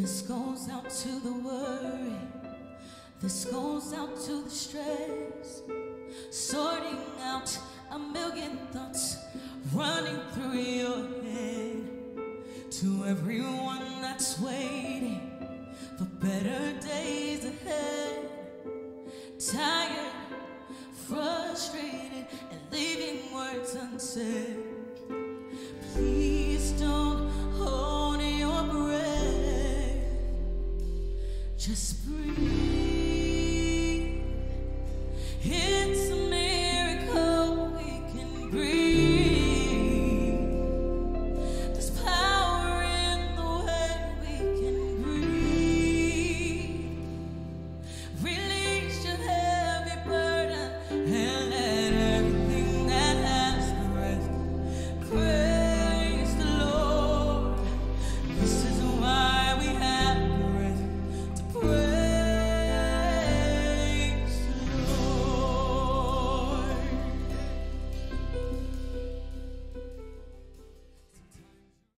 This goes out to the worry. This goes out to the stress. Sorting out a million thoughts running through your head. To everyone that's waiting for better days ahead. Tired, frustrated, and leaving words unsaid. Please don't hold your breath. Just breathe.